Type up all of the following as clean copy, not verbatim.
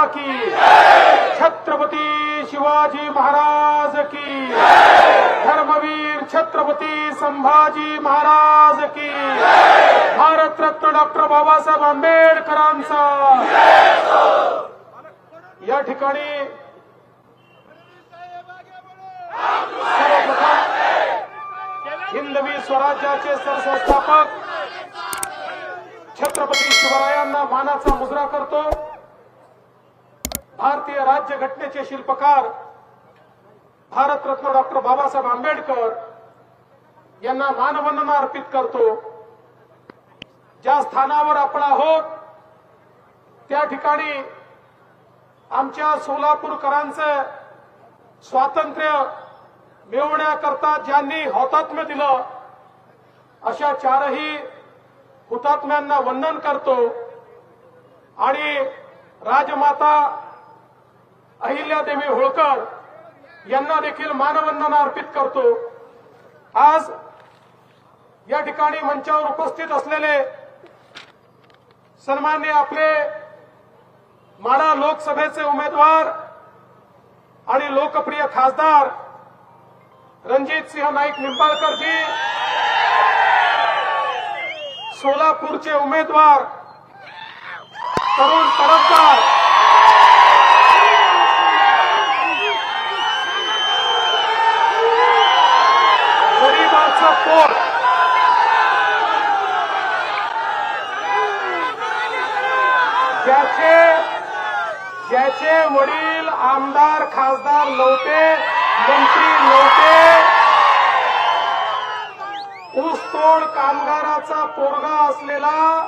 की, छत्रपती शिवाजी महाराज की, धर्मवीर छत्रपती संभाजी महाराज की, भारतरत्न डॉक्टर बाबासाहेब आंबेडकरांचा। या ठिकाणी सर्वप्रथम हिंदवी स्वराज्याचे सरसंस्थापक छत्रपती शिवरायांना मानाचा मुजरा करतो। भारतीय राज्यघटनेचे शिल्पकार भारतरत्न डॉक्टर बाबासाहेब आंबेडकर यांना मानवंदना अर्पित करतो। ज्या स्थानावर आपण आहोत त्या ठिकाणी आमच्या सोलापूरकरांचं स्वातंत्र्य मिळवण्याकरता ज्यांनी हौतात्म्य दिलं अशा चारही हुतात्म्यांना वंदन करतो आणि राजमाता अहिल्यादेवी होळकर यांना देखील मानवंदना अर्पित करतो। आज या ठिकाणी मंचावर उपस्थित असलेले सन्माननीय आपले माढा लोकसभेचे उमेदवार आणि लोकप्रिय खासदार रणजित सिंह नाईक निंबाळकरजी, सोलापूरचे उमेदवार तरुण तरफदार गरीबाचं पोट ज्याचे वडील आमदार खासदार नव्हते, मंत्री नव्हते, ऊसतोड कामगाराचा पोरगा असलेला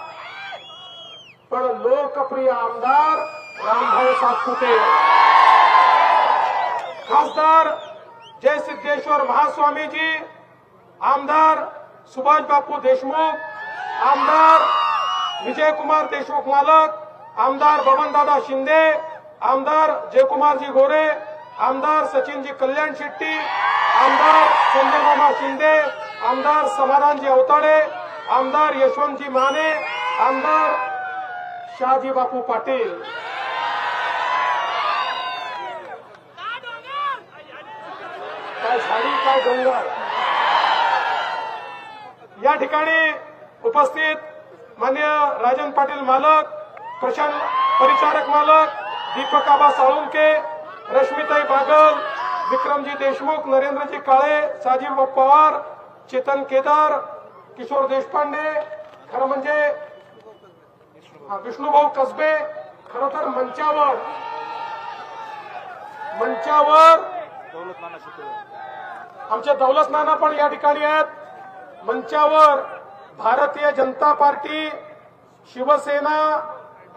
पण लोकप्रिय आमदार रामभाऊ सातपुते, खासदार जयसिद्धेश्वर महास्वामीजी, आमदार सुभाष बापू देशमुख, आमदार विजयकुमार देशमुख मालक, आमदार बबनदादा शिंदे, आमदार जयकुमारजी गोरे, आमदार सचिनजी कल्याण शेट्टी, आमदार संजय मामा शिंदे, आमदार समाधानजी अवताडे, आमदार यशवंतजी माने, आमदार शहाजी बापू पाटील, काय झाडी काय डोंगर। या ठिकाणी उपस्थित माननीय राजन पाटील मालक, प्रशांत परिचारक मालक, दीपक आबा साळुंके, रश्मिताई बागल, विक्रमजी देशमुख, नरेंद्रजी काळे, साजीव पवार, चेतन केदार, किशोर देशपांडे, खरं म्हणजे विष्णुभाऊ कसबे, खरं तर मंचावर आमचे दौलत नाना पण या ठिकाणी आहेत। मंचावर भारतीय जनता पार्टी, शिवसेना,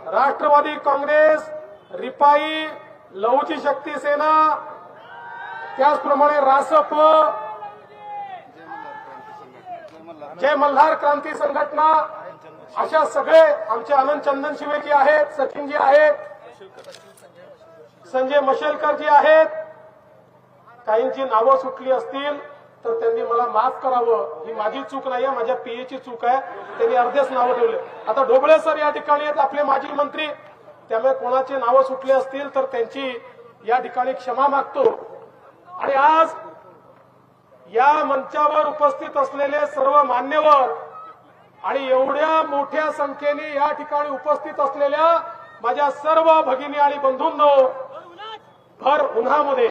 राष्ट्रवादी काँग्रेस, रिपाई, लहुजी शक्ती सेना, त्याचप्रमाणे रासप, जय मल्हार क्रांती संघटना, अशा सगळे आमचे आनंद चंदन शिवेजी आहेत, सचिनजी आहेत, संजय मशेलकरजी आहेत। काहींची नावं सुटली असतील तर त्यांनी मला माफ करावं, ही माझी चूक नाही आहे, माझ्या पीएची चूक आहे, त्यांनी अर्धेच नावं ठेवले। आता ढोबळे सर या ठिकाणी आहेत, आपले माजी मंत्री, त्यामुळे कोणाची नावं सुटली असतील तर त्यांची या ठिकाणी क्षमा मागतो। आणि आज या मंचावर उपस्थित असलेले सर्व मान्यवर आणि एवढ्या मोठ्या संख्येने या ठिकाणी उपस्थित असलेल्या माझ्या सर्व भगिनी आणि बंधूंनो, भर उन्हामध्ये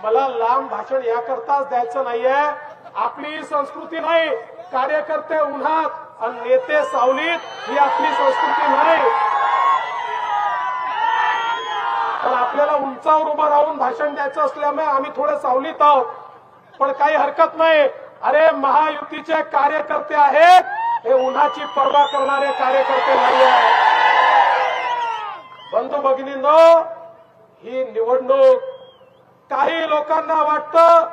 मला लांब भाषण याकरताच द्यायचं नाहीये। आपली संस्कृती नाही, कार्यकर्ते उन्हात आणि नेते सावलीत, ही आपली संस्कृती नाही। पण आपल्याला उंचावर उभं राहून भाषण द्यायचं असल्यामुळे आम्ही थोडे सावलीत आहोत, पण काही हरकत नाही। अरे महायुतीचे कार्यकर्ते आहेत, हे उन्हाची पर्वा करणारे कार्यकर्ते नाही आहेत। बंधू भगिनींनो, ही निवडणूक, काही लोकांना वाटतं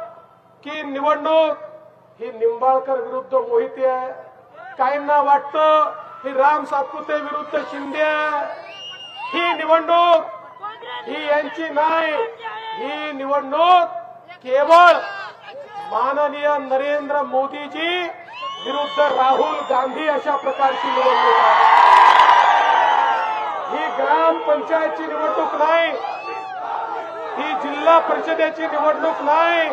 की निवडणूक ही निंबाळकर विरुद्ध मोहिते आहे, काहींना वाटतं ही राम सातपुते विरुद्ध शिंदे आहे। ही निवडणूक ही यांची नाही, ही निवडणूक केवळ माननीय नरेंद्र मोदीजी विरुद्ध राहुल गांधी अशा प्रकारची निवडणूक आहे। ही ग्रामपंचायतची निवडणूक नाही, ही जिल्हा परिषदेची निवडणूक नाही,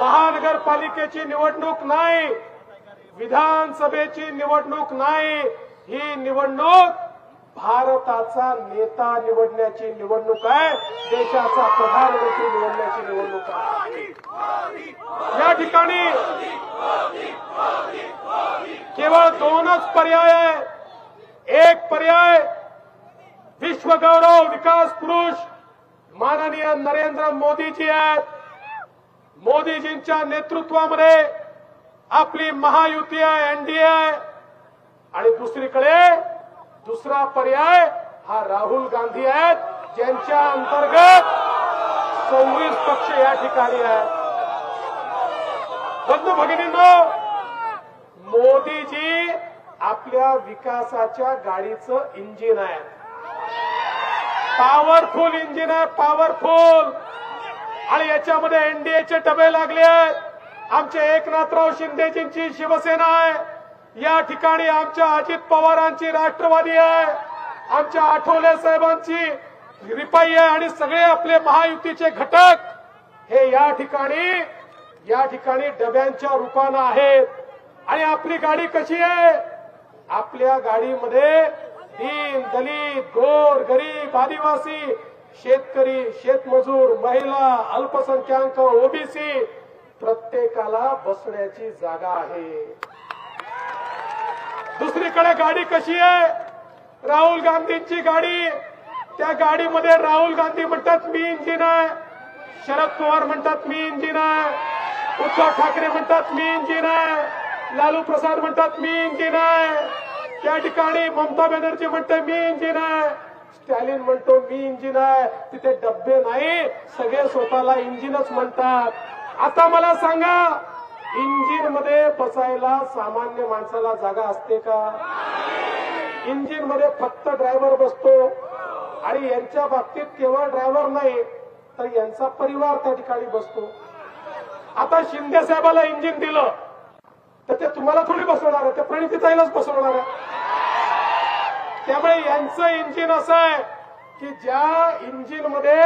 महानगरपालिकेची निवडणूक नाही, विधानसभेची निवडणूक नाही, ही निवडणूक भारताचा नेता निवडण्याची निवडणूक आहे, देशाचा प्रधानमंत्री निवडण्याची निवडणूक आहे. या ठिकाणी केवळ दोनच पर्याय आहे. एक पर्याय विश्वगौरव विकास पुरुष माननीय नरेंद्र मोदीजी आहेत. मोदीजींच्या नेतृत्वामध्ये आपली महायुती आहे, एनडीए आहे. आणि दुसरीकडे दुसरा पर्याय हा राहुल गांधी आहेत, ज्यांच्या अंतर्गत 26 पक्ष या ठिकाणी आहेत. बंधू भगिनींनो, मोदीजी आपल्या विकासाच्या गाडीचं इंजिन आहे, पॉवरफुल इंजिन आहे, पॉवरफुल. आणि याच्यामध्ये एनडीएचे डबे लागले आहेत. आमचे एकनाथराव शिंदेजींची शिवसेना आहे, या ठिकाणी आमच्या अजित पवारांची राष्ट्रवादी आहे, आमच्या आठवले साहेबांची रिपाई आहे आणि सगळे आपले महायुतीचे घटक हे या ठिकाणी डब्यांच्या रूपानं आहेत. आणि आपली गाडी कशी आहे? आपल्या गाडीमध्ये दीन दलित गोर गरीब आदिवासी शेतकरी शेतमजूर महिला अल्पसंख्याक ओबीसी प्रत्येकाला बसण्याची जागा आहे. दुसरीकडे गाडी कशी आहे? राहुल गांधींची गाडी. त्या गाडीमध्ये राहुल गांधी म्हणतात मी इंजिन आहे, शरद पवार म्हणतात मी इंजिन आहे, उद्धव ठाकरे म्हणतात मी इंजिन आहे, लालू प्रसाद म्हणतात मी इंजिन आहे, त्या ठिकाणी ममता बॅनर्जी म्हणते मी इंजिन आहे, स्टॅलिन म्हणतो मी इंजिन आहे. तिथे डब्बे नाही, सगळे स्वतःला इंजिनच म्हणतात. आता मला सांगा, इंजिन मध्ये बसायला सामान्य माणसाला जागा असते का? इंजिन मध्ये फक्त ड्रायव्हर बसतो. आणि यांच्या बाबतीत केवळ ड्रायव्हर नाही तर यांचा परिवार त्या ठिकाणी बसतो. आता शिंदे साहेबाला इंजिन दिलं तर ते तुम्हाला थोडी बसवणार आहे, ते प्रणितीताईलाच बसवणार आहे. त्यामुळे यांचं इंजिन असं आहे की ज्या इंजिन मध्ये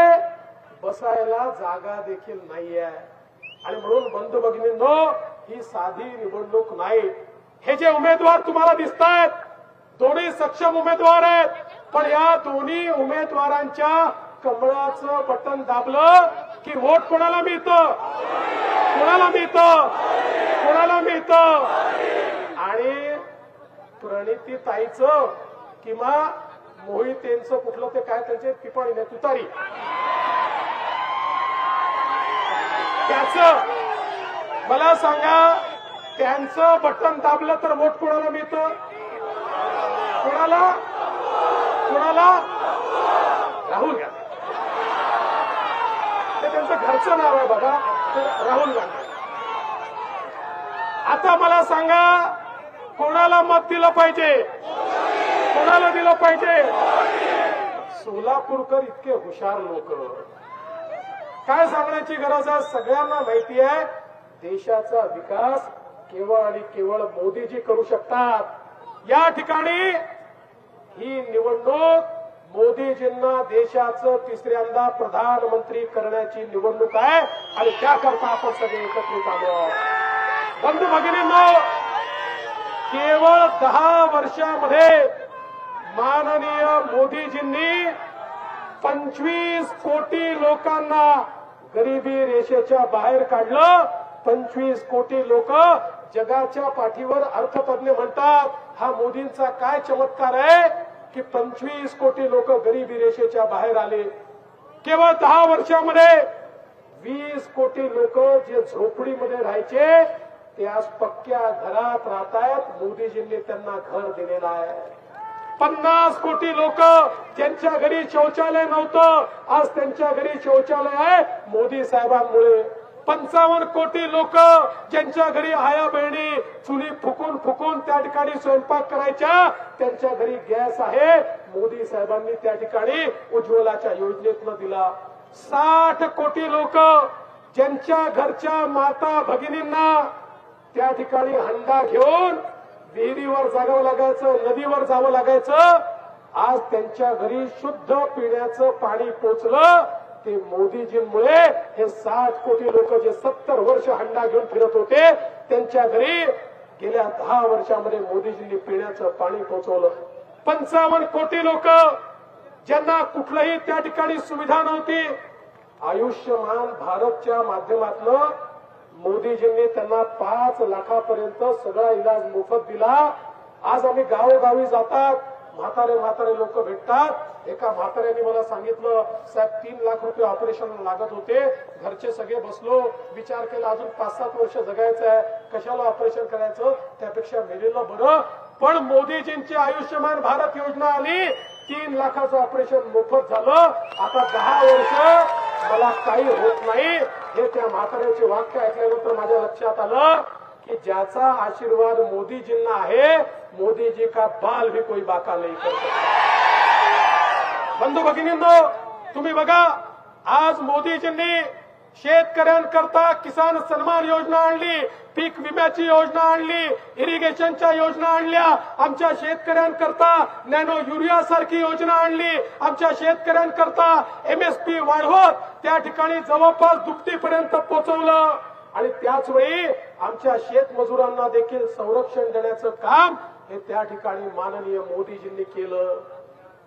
बसायला जागा देखील नाहीये. आणि म्हणून बंधू भगिनींनो, ही साधी निवडणूक नाही. हे जे उमेदवार तुम्हाला दिसत आहेत दोन्ही सक्षम उमेदवार आहेत, पण या दोन्ही उमेदवारांच्या कमळाचं बटन दाबलं की वोट कोणाला मिळतं? कोणाला मिळतं? कोणाला मिळतं? आणि प्रणितीताईचं किंवा मोहितेंचं कुठलं ते काय त्यांचे टिप्पणी नाही तुतारी, त्याचं मला सांगा, त्यांचं बटन दाबलं तर वोट कोणाला मिळतं? कोणाला? कोणाला? राहुल गांधी. ते त्यांचं घरचं नाव आहे बाबा, ते राहुल गांधी. आता मला सांगा, कोणाला मत दिलं पाहिजे? कोणाला दिलं पाहिजे? सोलापूरकर इतके हुशार लोक, काय सांगण्याची गरज आहे? सगळ्यांना माहिती आहे देशाचा विकास केवळ आणि केवळ मोदीजी करू शकतात. या ठिकाणी ही निवडणूक मोदीजींना देशाचं तिसऱ्यांदा प्रधानमंत्री करण्याची निवडणूक आहे आणि त्याकरता आपण सगळे एकत्रित आलो. बंधू भगिनींनो, केवळ 10 वर्षामध्ये माननीय मोदीजींनी 25 कोटी लोकांना गरिबी रेषेच्या बाहेर काढलं. 25 कोटी लोक जगाच्या पाठीवर. अर्थतज्ञ म्हणतात हा मोदींचा काय चमत्कार आहे की 25 कोटी लोक गरिबी रेषेच्या बाहेर आले. केवळ 10 वर्षामध्ये 20 कोटी लोक जे झोपडीमध्ये राहायचे ते आज पक्क्या घरात राहतायत. मोदीजींनी त्यांना घर दिलेलं आहे. 50 कोटी लोक ज्यांच्या घरी शौचालय नव्हतं आज त्यांच्या घरी शौचालय आहे मोदी साहेबांमुळे. 55 कोटी लोक ज्यांच्या घरी आया बहिणी चुली फुकून फुकून त्या ठिकाणी स्वयंपाक करायच्या त्यांच्या घरी गॅस आहे. मोदी साहेबांनी त्या ठिकाणी उज्ज्वलाच्या योजनेतनं दिला. 60 कोटी लोक ज्यांच्या घरच्या माता भगिनींना त्या ठिकाणी हंडा घेऊन विहिरीवर जावं लागायचं, नदीवर जावं लागायचं. आज त्यांच्या घरी शुद्ध पिण्याचं पाणी पोचलं ते मोदीजींमुळे. हे 60 कोटी लोक जे 70 वर्ष हंडा घेऊन फिरत होते त्यांच्या घरी गेल्या 10 वर्षामध्ये मोदीजींनी पिण्याचं पाणी पोहोचवलं. 55 कोटी लोक ज्यांना कुठलंही त्या ठिकाणी सुविधा नव्हती, आयुष्यमान भारतच्या माध्यमातून मोदीजींनी त्यांना 5 लाखापर्यंत सगळा इलाज मोफत दिला. आज आम्ही गावोगावी जातात, म्हातारे लोक भेटतात. एका म्हाताऱ्याने मला सांगितलं, साहेब 3 लाख रुपये ऑपरेशन लागत होते, घरचे सगळे बसलो, विचार केला अजून 5-7 वर्ष जगायचं आहे, कशाला ऑपरेशन करायचं, त्यापेक्षा मेलेलं बरं. पण मोदीजींची आयुष्यमान भारत योजना आली, 3 लाखाचं ऑपरेशन मोफत झालं. आता 10 वर्ष मला काही होत नाही. हे त्या म्हाताऱ्याचे वाक्य ऐकल्यानंतर माझ्या लक्षात आलं की ज्याचा आशीर्वाद मोदीजींना आहे, मोदीजी का बाल भी कोई बाका नहीं कर सकता. बंधू भगिनींनो, तुम्ही बघा, आज मोदीजींनी शेतकऱ्यांकरता किसान सन्मान योजना आणली, पीक विम्याची योजना आणली, इरिगेशनच्या योजना आणल्या, आमच्या शेतकऱ्यांकरता नॅनो युरिया सारखी योजना आणली, आमच्या शेतकऱ्यांकरता MSP वाढवत त्या ठिकाणी जवळपास दुपटीपर्यंत पोहोचवलं. आणि त्याच वेळी आमच्या शेतमजुरांना देखील संरक्षण देण्याचं काम हे त्या ठिकाणी माननीय मोदीजींनी केलं.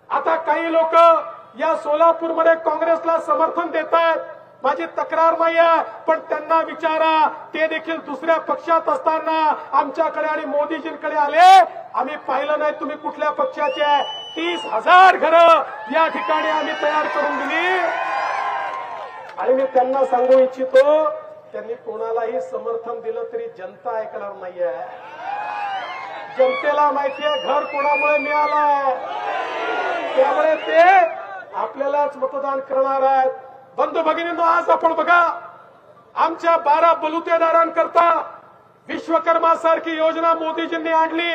आता काही लोक या सोलापूरमध्ये काँग्रेसला समर्थन देत आहेत. माझी तक्रार नाही आहे, पण त्यांना विचारा, ते देखील दुसऱ्या पक्षात असताना आमच्याकडे आणि मोदीजींकडे आले. आम्ही पाहिलं नाही तुम्ही कुठल्या पक्षाचे आहे. 30,000 घरं या ठिकाणी आम्ही तयार करून दिली. आणि मी त्यांना सांगू इच्छितो, त्यांनी कोणालाही समर्थन दिलं तरी जनता ऐकणार नाहीये. जनतेला माहितीये घर कोणामुळे मिळालंय, त्यामुळे ते आपल्यालाच मतदान करणार आहेत. बंधू भगिनींनो, आज आपण बघा, आमच्या 12 बलुतेदारांकरता विश्वकर्मा सारखी योजना मोदीजींनी आणली.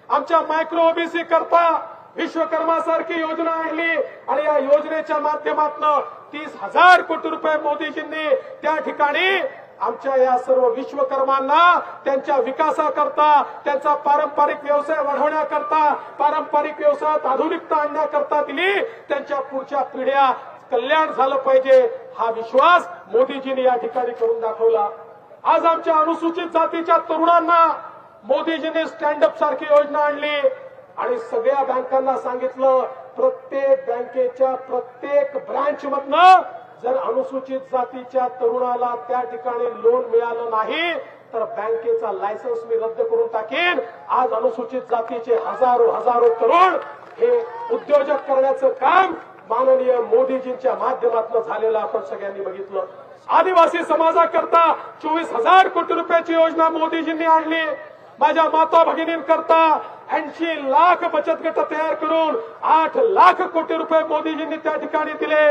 आमच्या मायक्रो ओबीसी करता विश्वकर्मा सारखी योजना आणली. आणि या योजनेच्या माध्यमातून 30,000 कोटी रुपये मोदीजींनी त्या ठिकाणी आमच्या या सर्व विश्वकर्मांना त्यांच्या विकासाकरता, त्यांचा पारंपरिक व्यवसाय वाढवण्याकरता, पारंपरिक व्यवसायात आधुनिकता आणण्याकरता दिली. त्यांच्या पुढच्या पिढ्या कल्याण झालं पाहिजे हा विश्वास मोदीजींनी या ठिकाणी करून दाखवला. आज आमच्या अनुसूचित जातीच्या तरुणांना मोदीजींनी स्टँडअप सारखी योजना आणली. आणि सगळ्या बँकांना सांगितलं, प्रत्येक बँकेच्या प्रत्येक ब्रांच मधनं जर अनुसूचित जातीच्या तरुणाला त्या ठिकाणी लोन मिळालं नाही तर बँकेचा लायसन्स मी रद्द करून टाकेन. आज अनुसूचित जातीचे हजारो तरुण हे उद्योजक करण्याचं काम माननीय मोदीजींच्या माध्यमातून झालेलं आपण सगळ्यांनी बघितलं. आदिवासी समाजाकरता 24,000 कोटी रुपयाची योजना मोदीजींनी आणली. माझ्या माता भगिनींकरता 80 लाख बचत गट तयार करून 8 लाख कोटी रुपये मोदीजींनी त्या ठिकाणी दिले.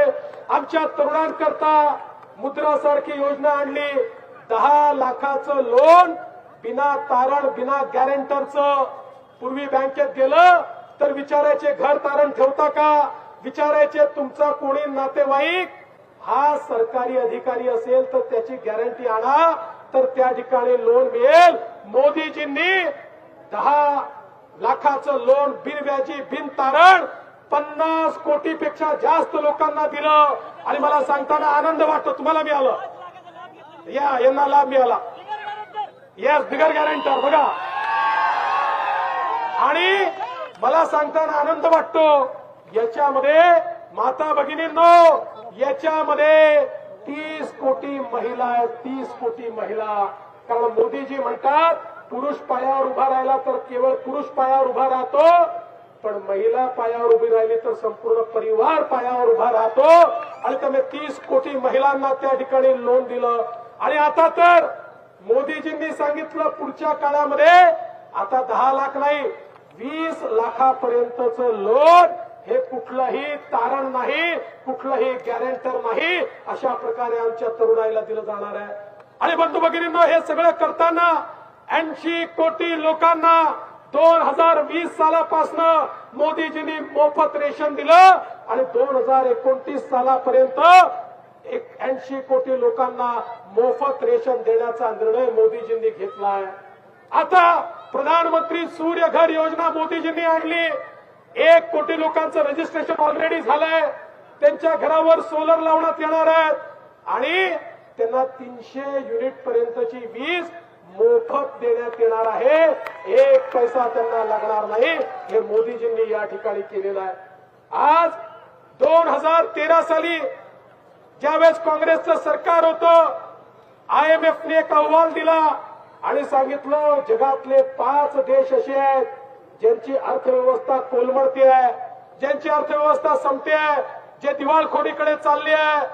आमच्या तरुणांकरता मुद्रा सारखी योजना आणली. 10 लाखाचं लोन बिना तारण, बिना गॅरेंटरचं. पूर्वी बँकेत गेलं तर विचारायचे घर तारण ठेवता का, विचारायचे तुमचा कोणी नातेवाईक हा सरकारी अधिकारी असेल तर त्याची गॅरंटी आणा तर त्या ठिकाणी लोन मिळेल. मोदीजींनी 10 लाखाचं लोन बिनव्याजी, बिन तारण 50 कोटीपेक्षा जास्त लोकांना दिलं. आणि मला सांगताना आनंद वाटतो, तुम्हाला मिळालं, यांना लाभ मिळाला. येस, बिगर गॅरंटर बघा. आणि मला सांगताना आनंद वाटतो, याच्यामध्ये माता भगिनींनो, याच्यामध्ये 30 कोटी महिला आहेत. 30 कोटी महिला. कारण मोदीजी म्हणतात पुरुष पायावर उभा राहिला तर केवळ पुरुष पायावर उभा राहतो, पण महिला पायावर उभी राहिली तर संपूर्ण परिवार पायावर उभा राहतो. आणि त्यामुळे 30 कोटी महिलांना त्या ठिकाणी लोन दिलं. आणि आता तर मोदीजींनी सांगितलं पुढच्या काळामध्ये आता 10 लाख नाही, 20 लाखापर्यंतचं लोन हे कुठलंही तारण नाही, कुठलंही गॅरेंटर नाही, अशा प्रकारे आमच्या तरुणाईला दिलं जाणार आहे. आणि बंधू भगिनींनो, हे सगळं करताना 80 कोटी लोकांना 2020 सालापासून मोदीजींनी मोफत रेशन दिलं. आणि 2029 सालापर्यंत 80 कोटी लोकांना मोफत रेशन देण्याचा निर्णय मोदीजींनी घेतलाय. आता प्रधानमंत्री सूर्य घर योजना मोदीजींनी आणली. 1 कोटी लोकांचं रजिस्ट्रेशन ऑलरेडी झालंय. त्यांच्या घरावर सोलर लावण्यात येणार आहेत आणि त्यांना 300 युनिट पर्यंतची वीज मोफत देण्यात येणार आहे. 1 पैसा त्यांना लागणार नाही. हे मोदीजींनी या ठिकाणी केलेलं आहे. आज 2013 साली ज्यावेळेस काँग्रेसचं सरकार होतं, IMFने एक अहवाल दिला आणि सांगितलं जगातले 5 देश असे आहेत ज्यांची अर्थव्यवस्था कोलमडते आहे, ज्यांची अर्थव्यवस्था संपते आहे, जे दिवाळखोरीकडे चालली आहे.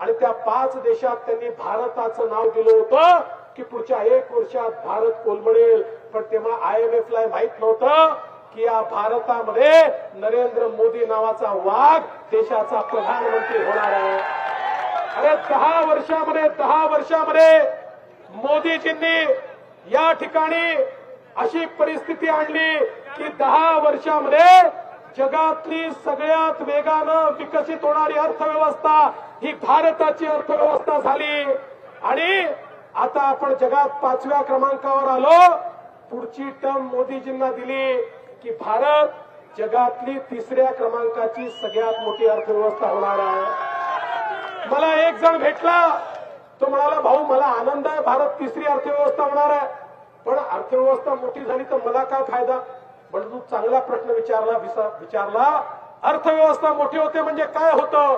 आणि त्या 5 देशात त्यांनी भारताचं नाव दिलं होतं की पुढच्या 1 वर्षात भारत कोलमडेल. पण तेव्हा IMFला माहित नव्हतं की या भारतामध्ये नरेंद्र मोदी नावाचा वाघ देशाचा प्रधानमंत्री होणार आहे. अरे 10 वर्षामध्ये मोदीजींनी या ठिकाणी अशी परिस्थिती आणली की 10 वर्षामध्ये जगातली सगळ्यात वेगानं विकसित होणारी अर्थव्यवस्था ही भारताची अर्थव्यवस्था झाली. आणि आता आपण जगात 5व्या क्रमांकावर आलो. पुढची टर्म मोदीजींना दिली की भारत जगातली 3ऱ्या क्रमांकाची सगळ्यात मोठी अर्थव्यवस्था होणार आहे. मला एक जण भेटला, तो म्हणाला भाऊ मला आनंद आहे भारत 3री अर्थव्यवस्था होणार आहे, पण अर्थव्यवस्था मोठी झाली तर मला काय फायदा. म्हणजे तू चांगला प्रश्न विचारला. अर्थव्यवस्था मोठी होते म्हणजे काय होतं.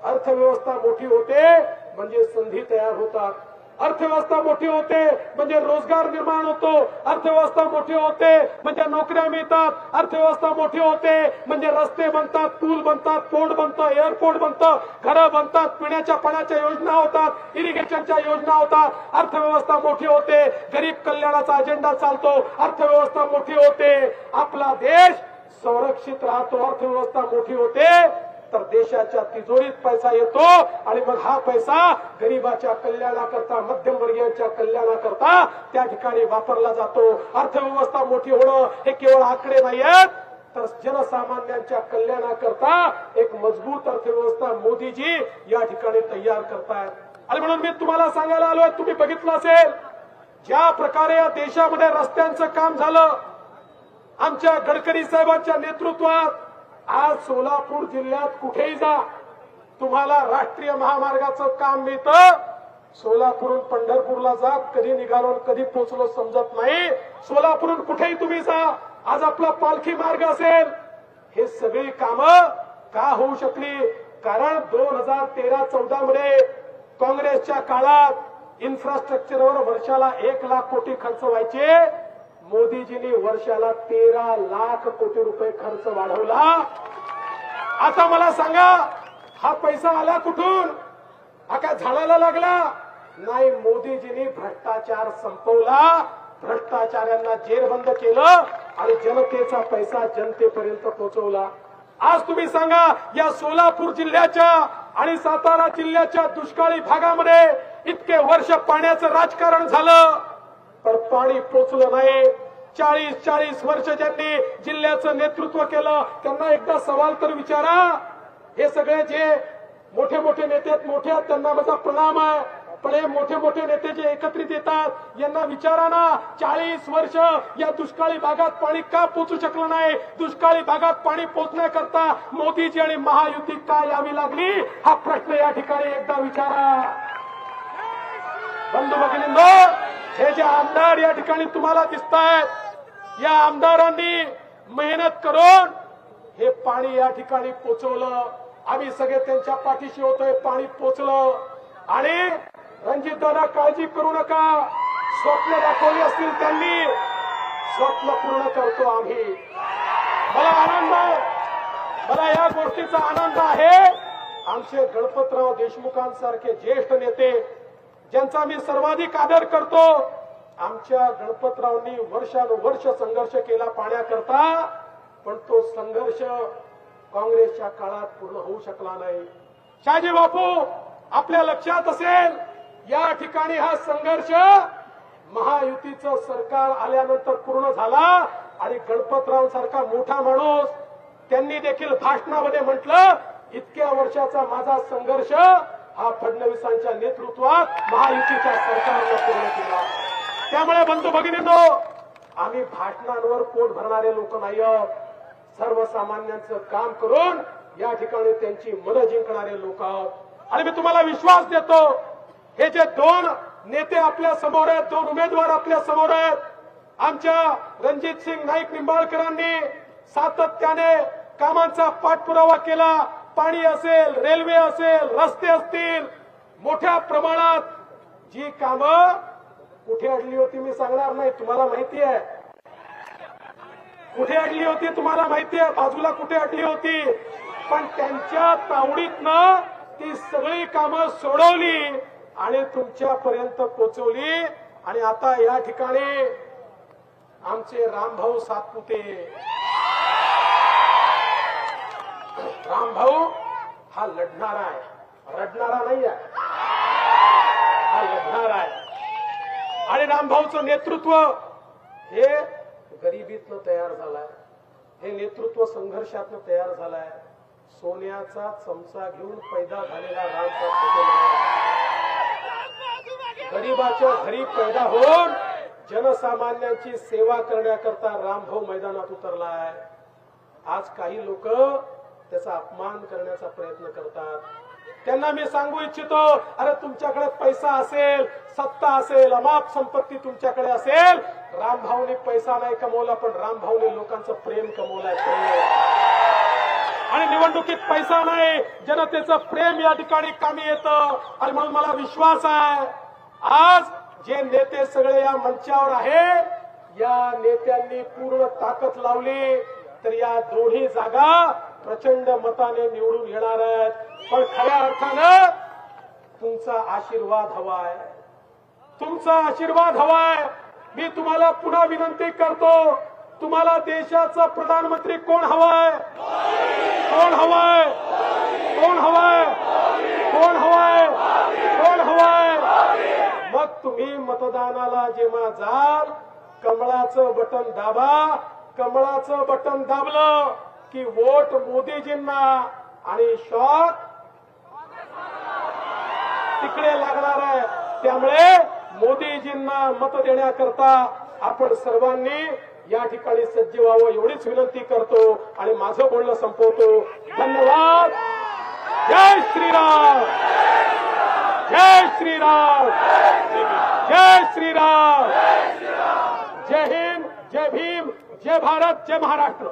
अर्थव्यवस्था मोठी होते म्हणजे संधी तयार होतात. अर्थव्यवस्था मोठी होते म्हणजे रोजगार निर्माण होतो. अर्थव्यवस्था मोठी होते म्हणजे नोकऱ्या मिळतात. अर्थव्यवस्था मोठी होते म्हणजे रस्ते बनतात, पूल बनतात, पोर्ट बनतं, एअरपोर्ट बनतं, घरं बनतात, पिण्याच्या पाण्याच्या योजना होतात, इरिगेशनच्या योजना होतात. अर्थव्यवस्था मोठी होते, गरीब कल्याणाचा अजेंडा चालतो. अर्थव्यवस्था मोठी होते, आपला देश संरक्षित राहतो. अर्थव्यवस्था मोठी होते तर देशाच्या तिजोरीत पैसा येतो आणि मग हा पैसा गरीबाच्या कल्याणाकरता, मध्यमवर्गीयांच्या कल्याणाकरता त्या ठिकाणी वापरला जातो. अर्थव्यवस्था मोठी होणं हे केवळ आकडे नाही आहेत, तर जनसामान्यांच्या कल्याणाकरता एक मजबूत अर्थव्यवस्था मोदीजी या ठिकाणी तयार करतायत. आणि म्हणून मी तुम्हाला सांगायला आलोय, तुम्ही बघितलं असेल ज्या प्रकारे या देशामध्ये रस्त्यांचं काम झालं आमच्या गडकरी साहेबांच्या नेतृत्वात. आज सोलापूर जिल्ह्यात कुठेही जा तुम्हाला राष्ट्रीय महामार्गाचं काम मिळतं. सोलापूरहून पंढरपूरला जा, कधी निघालो कधी पोहोचलो समजत नाही. सोलापूरहून कुठेही तुम्ही जा, आज आपला पालखी मार्ग असेल. हे सगळी कामं का होऊ शकली. कारण 2013-14 मध्ये काँग्रेसच्या काळात इन्फ्रास्ट्रक्चरवर वर्षाला 1 लाख कोटी खर्च व्हायचे. मोदीजींनी वर्षाला 13 लाख कोटी रुपये खर्च वाढवला. आता मला सांगा हा पैसा आला कुठून. हा काय झाडाला लागला नाही. मोदीजींनी भ्रष्टाचार संपवला, भ्रष्टाचाऱ्यांना जेरबंद केलं आणि जनतेचा पैसा जनतेपर्यंत पोहोचवला. आज तुम्ही सांगा या सोलापूर जिल्ह्याच्या आणि सातारा जिल्ह्याच्या दुष्काळी भागामध्ये इतके वर्ष पाण्याचं राजकारण झालं पण पाणी पोचलं नाही. 40 वर्ष ज्यांनी जिल्ह्याचं नेतृत्व केलं त्यांना एकदा सवाल तर विचारा. हे सगळे जे मोठे मोठे नेते आहेत, मोठे आहेत, त्यांना माझा प्रणाम आहे. पण हे मोठे मोठे नेते जे एकत्रित येतात यांना विचारा ना, 40 वर्ष या दुष्काळी भागात पाणी का पोचू शकलं नाही. दुष्काळी भागात पाणी पोचण्याकरता मोदीजी आणि महायुती का यावी लागली. हा प्रश्न या ठिकाणी एकदा विचारा. बंधू भगिनींनो, हे जे आमदार या ठिकाणी तुम्हाला दिसत आहेत, या आमदारांनी मेहनत करून हे पाणी या ठिकाणी पोचवलं. आम्ही सगळे त्यांच्या पाठीशी होतोय. पाणी पोचलं. आणि रणजित दादा काळजी करू नका, स्वप्न दाखवली असतील त्यांनी, स्वप्न पूर्ण करतो आम्ही. मला आनंद आहे, मला या गोष्टीचा आनंद आहे. आमचे गणपतराव देशमुखांसारखे ज्येष्ठ नेते ज्यांचा मी सर्वाधिक आदर करतो, आमच्या गणपतरावांनी वर्षानुवर्ष संघर्ष केला पाण्याकरता. पण तो संघर्ष काँग्रेसच्या काळात पूर्ण होऊ शकला नाही. शहाजी बापू, आपल्या लक्षात असेल या ठिकाणी हा संघर्ष महायुतीचं सरकार आल्यानंतर पूर्ण झाला. आणि गणपतरावांसारखा मोठा माणूस त्यांनी देखील भाषणामध्ये म्हटलं, इतक्या वर्षाचा माझा संघर्ष हा फडणवीसांच्या नेतृत्वात महायुतीच्या सरकारनं पूर्ण केला. त्यामुळे बंधू भगिनींनो, आम्ही भाषणांवर पोट भरणारे लोक नाही आहोत. सर्वसामान्यांचं काम करून या ठिकाणी त्यांची मनं जिंकणारे लोक आहोत आणि मी तुम्हाला विश्वास देतो हे जे दोन नेते आपल्या समोर आहेत, दोन उमेदवार आपल्या समोर आहेत, आमच्या रणजित सिंग नाईक निंबाळकरांनी सातत्याने कामांचा पाठपुरावा केला. पाणी असेल, रेल्वे असेल, रस्ते असतील, मोठ्या प्रमाणात जी कामं कुठे अडली होती मी सांगणार नाही, तुम्हाला माहिती आहे कुठे अडली होती, तुम्हाला माहिती आहे बाजूला कुठे अडली होती, पण त्यांच्या तावडीतनं ती सगळी कामं सोडवली आणि तुमच्यापर्यंत पोहोचवली. आणि आता या ठिकाणी आमचे रामभाऊ सातपुते, रामभाऊ हा लढणारा आहे, रडणारा नाही आहे, हा लढणारा आहे. आणि रामभाऊचं नेतृत्व हे गरिबीतनं तयार झालाय, हे नेतृत्व संघर्षातनं तयार झालाय. सोन्याचा चमचा घेऊन पैदा झालेला राम सातपुते गरिबाच्या घरी पैदा होऊन जनसामान्यांची सेवा करण्याकरता रामभाऊ मैदानात उतरलाय. आज काही लोक त्याचा अपमान करण्याचा प्रयत्न करतात. त्यांना मी सांगू इच्छितो, अरे तुमच्याकडे पैसा असेल, सत्ता असेल, अमाप संपत्ती तुमच्याकडे असेल, रामभाऊने पैसा नाही कमवला पण रामभाऊने लोकांचं प्रेम कमवलंय. आणि निवडणुकीत पैसा नाही, जनतेचं प्रेम या ठिकाणी कामी येतं. आणि म्हणून मला विश्वास आहे आज जे नेते सगळे या मंचावर आहे, या नेत्यांनी पूर्ण ताकद लावली तर या दोन्ही जागा प्रचंड मताने निवडून येणार आहेत. पण खऱ्या अर्थानं तुमचा आशीर्वाद हवाय, तुमचा आशीर्वाद हवाय. मी तुम्हाला पुन्हा विनंती करतो, तुम्हाला देशाचा प्रधानमंत्री कोण हवाय, कोण हवाय, कोण हवाय, कोण हवाय, कोण हवाय. मग तुम्ही मतदानाला जेव्हा जाल, कमळाचं बटन दाबा. कमळाचं बटन दाबलं की वोट मोदीजींना आणि शॉक तिकडे लागणार आहे. त्यामुळे मोदीजींना मत देण्याकरता आपण सर्वांनी या ठिकाणी सज्ज व्हावं एवढीच विनंती करतो आणि माझं बोलणं संपवतो. धन्यवाद. जय श्रीराम, जय श्रीराम, जय श्रीराम, जय हिंद, जय भीम, जय भारत, जय महाराष्ट्र.